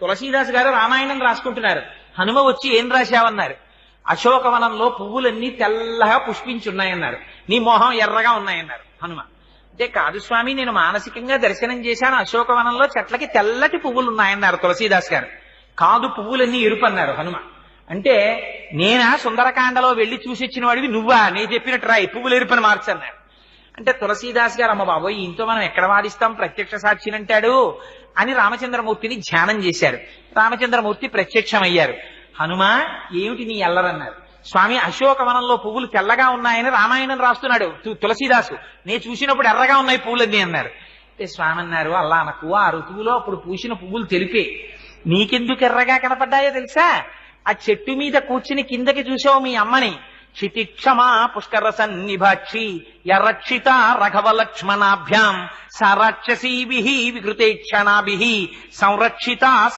తులసీదాస్ గారు రామాయణం రాసుకుంటున్నారు. హనుమ వచ్చి ఏం రాశావన్నారు. అశోకవనంలో పువ్వులన్నీ తెల్లగా పుష్పించున్నాయన్నారు. నీ మొహం ఎర్రగా ఉన్నాయన్నారు హనుమ. అంటే కాదు స్వామి, నేను మానసికంగా దర్శనం చేశాను, అశోకవనంలో చెట్లకి తెల్లటి పువ్వులు ఉన్నాయన్నారు తులసీదాస్ గారు. కాదు, పువ్వులన్నీ ఎరుపు అన్నారు హనుమ. అంటే నేనా సుందరకాండలో వెళ్లి చూసొచ్చిన వాడివి నువ్వా, నేను చెప్పినట్టు రాయి పువ్వులు ఎరుపని మార్చన్నారు. అంటే తులసీదాస్ గారు, అమ్మ బాబోయ్ ఇంతో మనం ఎక్కడ వాదిస్తాం, ప్రత్యక్ష సాక్షినంటాడు అని రామచంద్రమూర్తిని ధ్యానం చేశారు. రామచంద్రమూర్తి ప్రత్యక్షమయ్యారు. హనుమ ఏమిటి నీ ఎల్లరన్నారు. స్వామి, అశోకవనంలో పువ్వులు తెల్లగా ఉన్నాయని రామాయణం రాస్తున్నాడు తులసీదాసు, నేను చూసినప్పుడు ఎర్రగా ఉన్నాయి పువ్వులన్నీ అన్నారు. అంటే స్వామి అన్నారు, అల్లా అనకు, ఆ ఋతువులో అప్పుడు పూసిన పువ్వులు తెలిపే, నీకెందుకు ఎర్రగా కనపడ్డాయో తెలుసా, ఆ చెట్టు మీద కూర్చుని కిందకి చూసావు మీ అమ్మని, క్షితిక్షమా పుష్కర సన్నిభాక్షి యరక్షిత రఘవ లక్ష్మణాభ్యాం సరాక్షసీభి వికృతే క్షణాభి సంరక్షిత